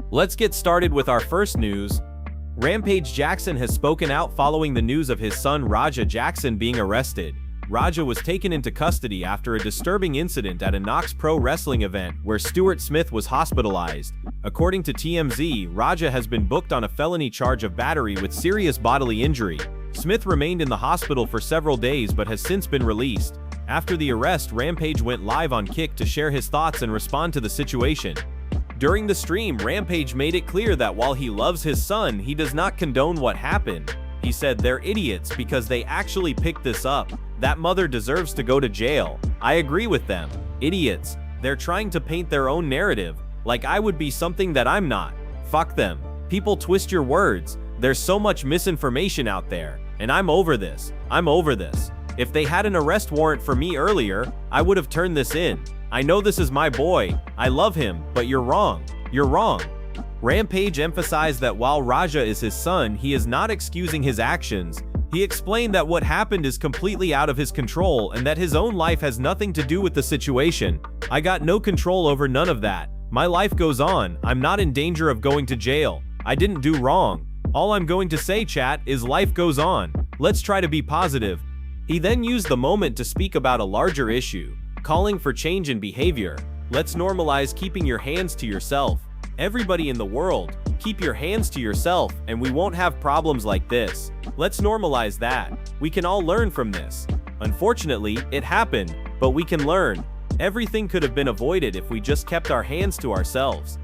Let's get started with our first news. Rampage Jackson has spoken out following the news of his son Raja Jackson being arrested. Raja was taken into custody after a disturbing incident at a Knox Pro Wrestling event where Stuart Smith was hospitalized. According to TMZ, Raja has been booked on a felony charge of battery with serious bodily injury. Smith remained in the hospital for several days but has since been released. After the arrest, Rampage went live on Kick to share his thoughts and respond to the situation. During the stream, Rampage made it clear that while he loves his son, he does not condone what happened. He said, "They're idiots because they actually picked this up. That mother deserves to go to jail. I agree with them. Idiots. They're trying to paint their own narrative, like I would be something that I'm not. Fuck them. People twist your words. There's so much misinformation out there, and I'm over this. I'm over this. If they had an arrest warrant for me earlier, I would have turned this in. I know this is my boy. I love him, but you're wrong. You're wrong." Rampage emphasized that while Raja is his son, he is not excusing his actions. He explained that what happened is completely out of his control and that his own life has nothing to do with the situation. "I got no control over none of that. My life goes on. I'm not in danger of going to jail. I didn't do wrong. All I'm going to say, chat, is life goes on. Let's try to be positive." He then used the moment to speak about a larger issue, calling for change in behavior. "Let's normalize keeping your hands to yourself. Everybody in the world, keep your hands to yourself and we won't have problems like this. Let's normalize that. We can all learn from this. Unfortunately, it happened, but we can learn. Everything could have been avoided if we just kept our hands to ourselves."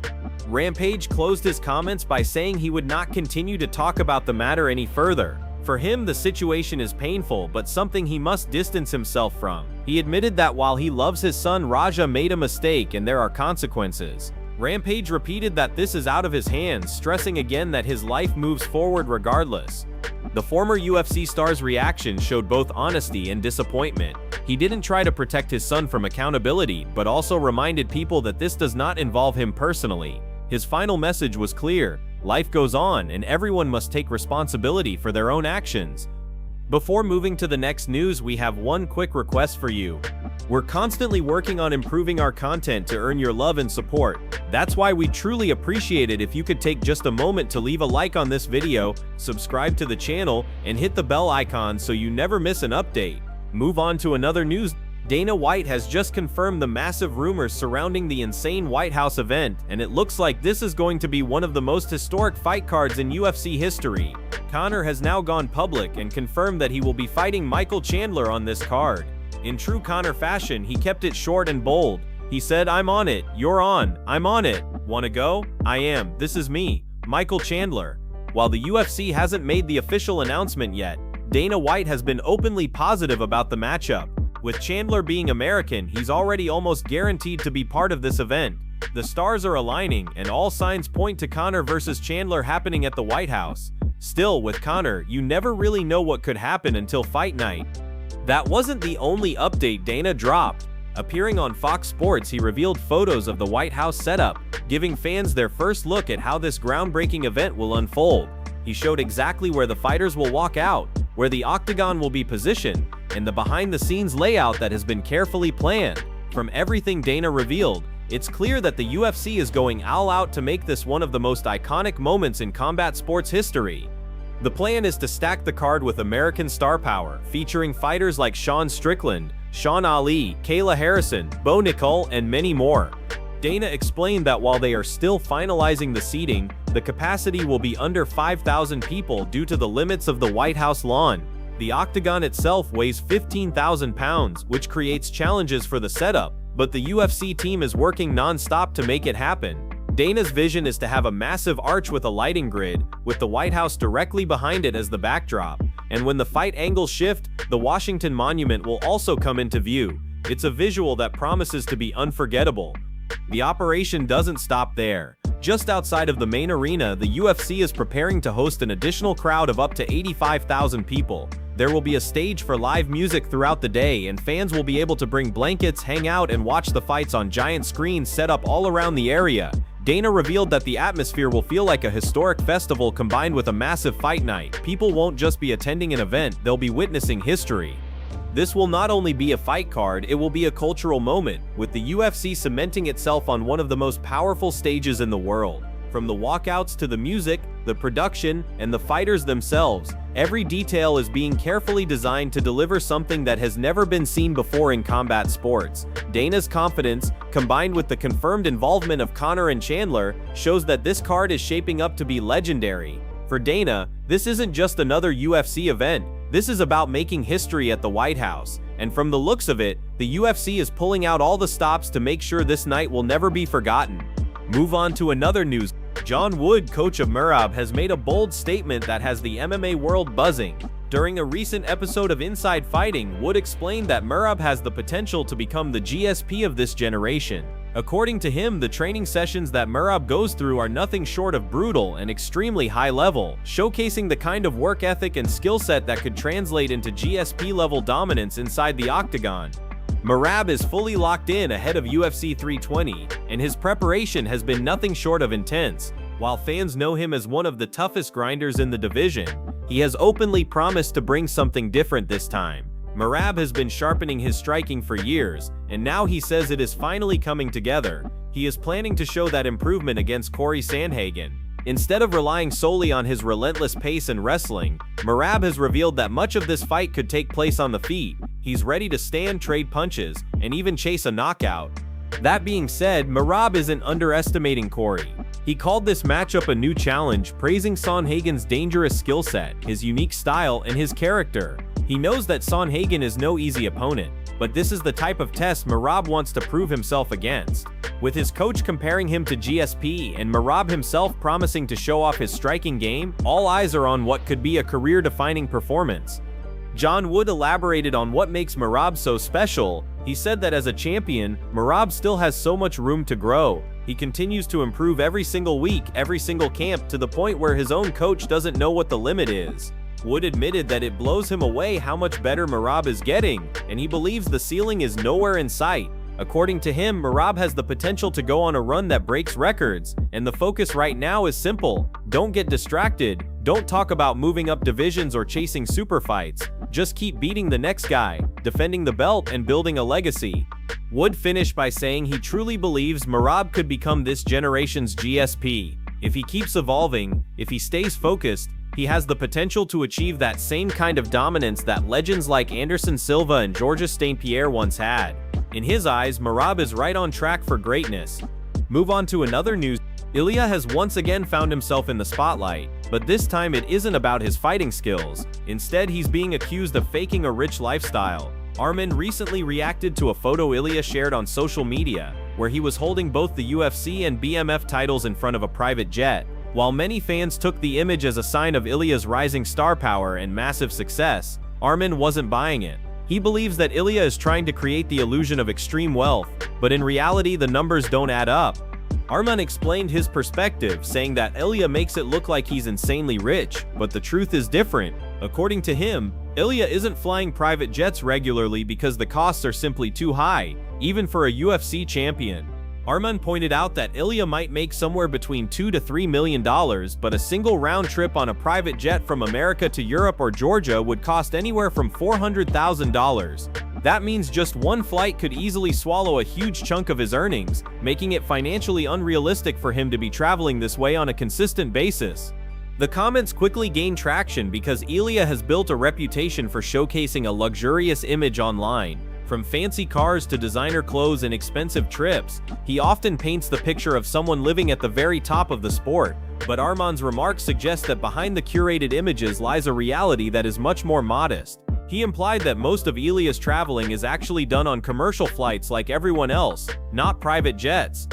Rampage closed his comments by saying he would not continue to talk about the matter any further. For him, the situation is painful but something he must distance himself from. He admitted that while he loves his son, Raja made a mistake and there are consequences. Rampage repeated that this is out of his hands, stressing again that his life moves forward regardless. The former UFC star's reaction showed both honesty and disappointment. He didn't try to protect his son from accountability, but also reminded people that this does not involve him personally. His final message was clear: life goes on and everyone must take responsibility for their own actions. Before moving to the next news, we have one quick request for you. We're constantly working on improving our content to earn your love and support. That's why we truly appreciate it if you could take just a moment to leave a like on this video, subscribe to the channel, and hit the bell icon so you never miss an update. Move on to another news. Dana White has just confirmed the massive rumors surrounding the insane White House event, and it looks like this is going to be one of the most historic fight cards in UFC history. Conor has now gone public and confirmed that he will be fighting Michael Chandler on this card. In true Conor fashion, he kept it short and bold. He said, "I'm on it, you're on, I'm on it. Wanna go? I am, this is me, Michael Chandler." While the UFC hasn't made the official announcement yet, Dana White has been openly positive about the matchup. With Chandler being American, he's already almost guaranteed to be part of this event. The stars are aligning, and all signs point to Conor versus Chandler happening at the White House. Still, with Conor, you never really know what could happen until fight night. That wasn't the only update Dana dropped. Appearing on Fox Sports, he revealed photos of the White House setup, giving fans their first look at how this groundbreaking event will unfold. He showed exactly where the fighters will walk out, where the octagon will be positioned, and the behind-the-scenes layout that has been carefully planned. From everything Dana revealed, it's clear that the UFC is going all out to make this one of the most iconic moments in combat sports history. The plan is to stack the card with American star power, featuring fighters like Sean Strickland, Sean Ali, Kayla Harrison, Bo Nicol, and many more. Dana explained that while they are still finalizing the seating, the capacity will be under 5,000 people due to the limits of the White House lawn. The octagon itself weighs 15,000 pounds, which creates challenges for the setup, but the UFC team is working non-stop to make it happen. Dana's vision is to have a massive arch with a lighting grid, with the White House directly behind it as the backdrop. And when the fight angles shift, the Washington Monument will also come into view. It's a visual that promises to be unforgettable. The operation doesn't stop there. Just outside of the main arena, the UFC is preparing to host an additional crowd of up to 85,000 people. There will be a stage for live music throughout the day, and fans will be able to bring blankets, hang out, and watch the fights on giant screens set up all around the area. Dana revealed that the atmosphere will feel like a historic festival combined with a massive fight night. People won't just be attending an event, they'll be witnessing history. This will not only be a fight card, it will be a cultural moment, with the UFC cementing itself on one of the most powerful stages in the world. From the walkouts to the music, the production, and the fighters themselves, every detail is being carefully designed to deliver something that has never been seen before in combat sports. Dana's confidence, combined with the confirmed involvement of Conor and Chandler, shows that this card is shaping up to be legendary. For Dana, this isn't just another UFC event, this is about making history at the White House, and from the looks of it, the UFC is pulling out all the stops to make sure this night will never be forgotten. Move on to another news. John Wood, coach of Merab, has made a bold statement that has the MMA world buzzing. During a recent episode of Inside Fighting, Wood explained that Merab has the potential to become the GSP of this generation. According to him, the training sessions that Merab goes through are nothing short of brutal and extremely high level, showcasing the kind of work ethic and skill set that could translate into GSP-level dominance inside the octagon. Merab is fully locked in ahead of UFC 320, and his preparation has been nothing short of intense. While fans know him as one of the toughest grinders in the division, he has openly promised to bring something different this time. Merab has been sharpening his striking for years, and now he says it is finally coming together. He is planning to show that improvement against Corey Sandhagen. Instead of relying solely on his relentless pace and wrestling, Merab has revealed that much of this fight could take place on the feet. He's ready to stand, trade punches, and even chase a knockout. That being said, Merab isn't underestimating Corey. He called this matchup a new challenge, praising Sandhagen's dangerous skill set, his unique style, and his character. He knows that Sandhagen is no easy opponent, but this is the type of test Merab wants to prove himself against. With his coach comparing him to GSP and Merab himself promising to show off his striking game, all eyes are on what could be a career-defining performance. John Wood elaborated on what makes Merab so special. He said that as a champion, Merab still has so much room to grow. He continues to improve every single week, every single camp, to the point where his own coach doesn't know what the limit is. Wood admitted that it blows him away how much better Merab is getting, and he believes the ceiling is nowhere in sight. According to him, Merab has the potential to go on a run that breaks records, and the focus right now is simple. Don't get distracted, don't talk about moving up divisions or chasing super fights. Just keep beating the next guy, defending the belt, and building a legacy. Wood finished by saying he truly believes Merab could become this generation's GSP. If he keeps evolving, if he stays focused, he has the potential to achieve that same kind of dominance that legends like Anderson Silva and Georges St-Pierre once had. In his eyes, Merab is right on track for greatness. Move on to another news. Ilia has once again found himself in the spotlight, but this time it isn't about his fighting skills. Instead, he's being accused of faking a rich lifestyle. Arman recently reacted to a photo Ilia shared on social media, where he was holding both the UFC and BMF titles in front of a private jet. While many fans took the image as a sign of Ilia's rising star power and massive success, Arman wasn't buying it. He believes that Ilia is trying to create the illusion of extreme wealth, but in reality the numbers don't add up. Arman explained his perspective, saying that Ilia makes it look like he's insanely rich, but the truth is different. According to him, Ilia isn't flying private jets regularly because the costs are simply too high, even for a UFC champion. Arman pointed out that Ilia might make somewhere between $2 to $3 million, but a single round trip on a private jet from America to Europe or Georgia would cost anywhere from $400,000. That means just one flight could easily swallow a huge chunk of his earnings, making it financially unrealistic for him to be traveling this way on a consistent basis. The comments quickly gained traction because Ilia has built a reputation for showcasing a luxurious image online. From fancy cars to designer clothes and expensive trips, he often paints the picture of someone living at the very top of the sport. But Arman's remarks suggest that behind the curated images lies a reality that is much more modest. He implied that most of Ilia's traveling is actually done on commercial flights like everyone else, not private jets.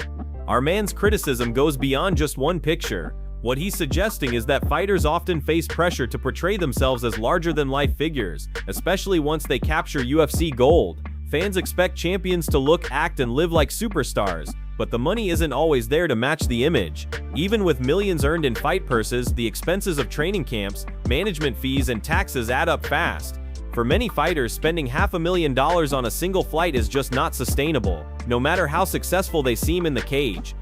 Arman's criticism goes beyond just one picture. What he's suggesting is that fighters often face pressure to portray themselves as larger-than-life figures, especially once they capture UFC gold. Fans expect champions to look, act, and live like superstars, but the money isn't always there to match the image. Even with millions earned in fight purses, the expenses of training camps, management fees, and taxes add up fast. For many fighters, spending $500,000 on a single flight is just not sustainable, no matter how successful they seem in the cage.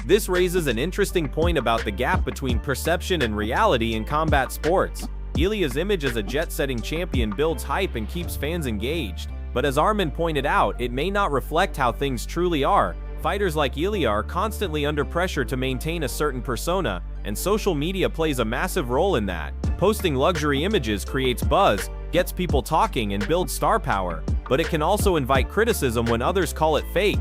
This raises an interesting point about the gap between perception and reality in combat sports. Ilia's image as a jet-setting champion builds hype and keeps fans engaged. But as Arman pointed out, it may not reflect how things truly are. Fighters like Ilia are constantly under pressure to maintain a certain persona, and social media plays a massive role in that. Posting luxury images creates buzz, gets people talking, and builds star power, but it can also invite criticism when others call it fake.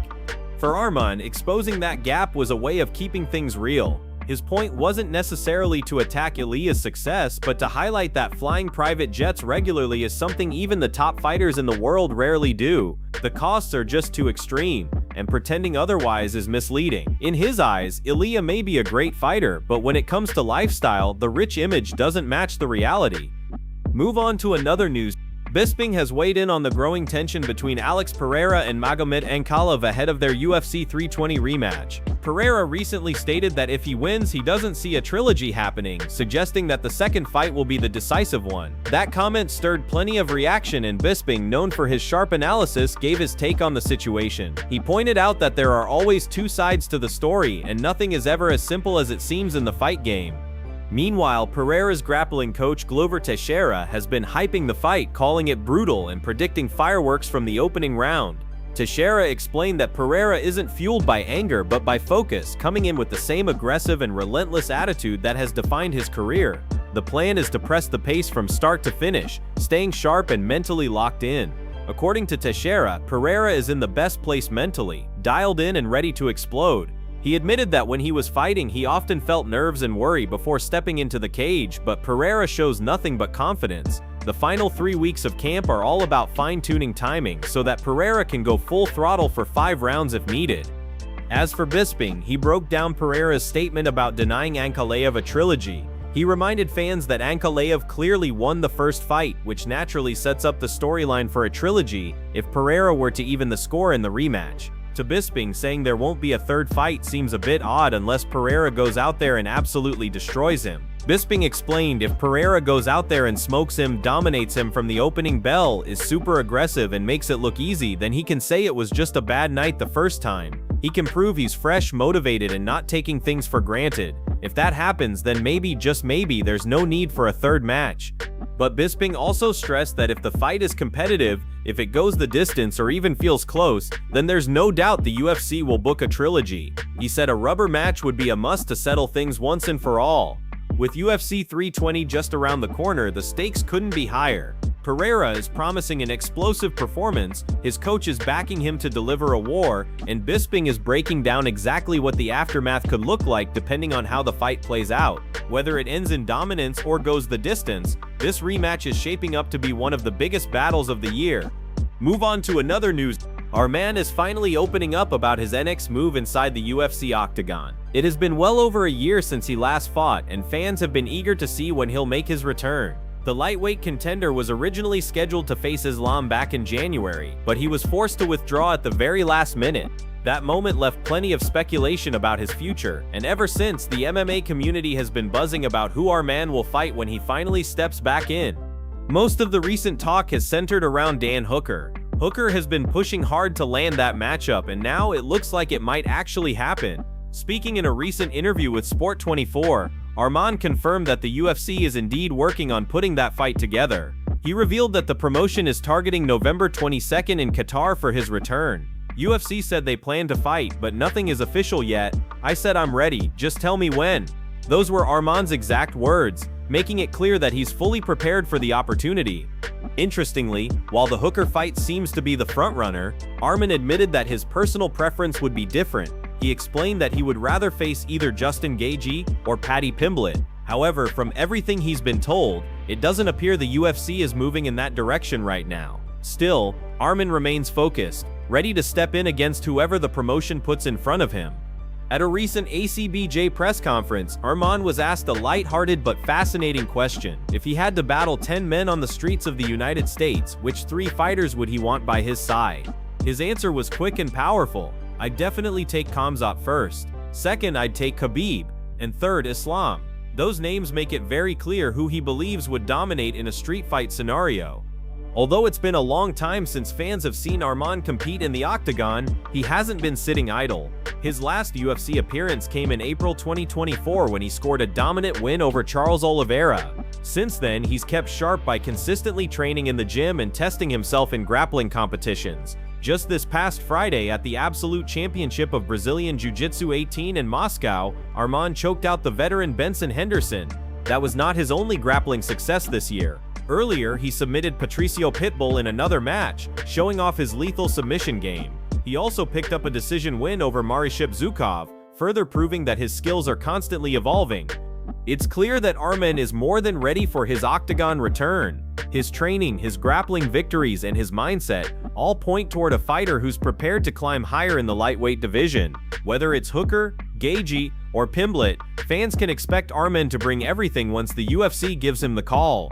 For Arman, exposing that gap was a way of keeping things real. His point wasn't necessarily to attack Ilia's success, but to highlight that flying private jets regularly is something even the top fighters in the world rarely do. The costs are just too extreme, and pretending otherwise is misleading. In his eyes, Ilia may be a great fighter, but when it comes to lifestyle, the rich image doesn't match the reality. Move on to another news. Bisping has weighed in on the growing tension between Alex Pereira and Pereira-Ankalaev ahead of their UFC 320 rematch. Pereira recently stated that if he wins, he doesn't see a trilogy happening, suggesting that the second fight will be the decisive one. That comment stirred plenty of reaction, and Bisping, known for his sharp analysis, gave his take on the situation. He pointed out that there are always two sides to the story, and nothing is ever as simple as it seems in the fight game. Meanwhile, Pereira's grappling coach Glover Teixeira has been hyping the fight, calling it brutal and predicting fireworks from the opening round. Teixeira explained that Pereira isn't fueled by anger but by focus, coming in with the same aggressive and relentless attitude that has defined his career. The plan is to press the pace from start to finish, staying sharp and mentally locked in. According to Teixeira, Pereira is in the best place mentally, dialed in and ready to explode. He admitted that when he was fighting, he often felt nerves and worry before stepping into the cage, but Pereira shows nothing but confidence. The final 3 weeks of camp are all about fine-tuning timing so that Pereira can go full throttle for 5 rounds if needed. As for Bisping, he broke down Pereira's statement about denying Ankalaev a trilogy. He reminded fans that Ankalaev clearly won the first fight, which naturally sets up the storyline for a trilogy if Pereira were to even the score in the rematch. To Bisping, saying there won't be a third fight seems a bit odd unless Pereira goes out there and absolutely destroys him. Bisping explained if Pereira goes out there and smokes him, dominates him from the opening bell, is super aggressive and makes it look easy, then he can say it was just a bad night the first time. He can prove he's fresh, motivated, and not taking things for granted. If that happens, then maybe, just maybe, there's no need for a third match. But Bisping also stressed that if the fight is competitive, if it goes the distance or even feels close, then there's no doubt the UFC will book a trilogy. He said a rubber match would be a must to settle things once and for all. With UFC 320 just around the corner, the stakes couldn't be higher. Pereira is promising an explosive performance, his coach is backing him to deliver a war, and Bisping is breaking down exactly what the aftermath could look like depending on how the fight plays out. Whether it ends in dominance or goes the distance, this rematch is shaping up to be one of the biggest battles of the year. Move on to another news. Arman is finally opening up about his next move inside the UFC octagon. It has been well over a year since he last fought, and fans have been eager to see when he'll make his return. The lightweight contender was originally scheduled to face Islam back in January, but he was forced to withdraw at the very last minute. That moment left plenty of speculation about his future, and ever since, the MMA community has been buzzing about who Arman will fight when he finally steps back in. Most of the recent talk has centered around Dan Hooker. Hooker has been pushing hard to land that matchup, and now it looks like it might actually happen. Speaking in a recent interview with Sport 24, Arman confirmed that the UFC is indeed working on putting that fight together. He revealed that the promotion is targeting November 22nd in Qatar for his return. UFC said they plan to fight, but nothing is official yet. I said I'm ready, just tell me when. Those were Arman's exact words, making it clear that he's fully prepared for the opportunity. Interestingly, while the Hooker fight seems to be the frontrunner, Arman admitted that his personal preference would be different. He explained that he would rather face either Justin Gaethje or Paddy Pimblett. However, from everything he's been told, it doesn't appear the UFC is moving in that direction right now. Still, Arman remains focused, ready to step in against whoever the promotion puts in front of him. At a recent ACBJ press conference, Arman was asked a light-hearted but fascinating question. If he had to battle 10 men on the streets of the United States, which 3 fighters would he want by his side? His answer was quick and powerful. I'd definitely take Khamzat first. Second, I'd take Khabib. And third, Islam. Those names make it very clear who he believes would dominate in a street fight scenario. Although it's been a long time since fans have seen Arman compete in the octagon, he hasn't been sitting idle. His last UFC appearance came in April 2024 when he scored a dominant win over Charles Oliveira. Since then, he's kept sharp by consistently training in the gym and testing himself in grappling competitions. Just this past Friday at the Absolute Championship of Brazilian Jiu-Jitsu 18 in Moscow, Arman choked out the veteran Benson Henderson. That was not his only grappling success this year. Earlier, he submitted Patricio Pitbull in another match, showing off his lethal submission game. He also picked up a decision win over Mariship Zukov, further proving that his skills are constantly evolving. It's clear that Arman is more than ready for his octagon return. His training, his grappling victories, and his mindset all point toward a fighter who's prepared to climb higher in the lightweight division. Whether it's Hooker, Gaethje, or Pimblett, fans can expect Arman to bring everything once the UFC gives him the call.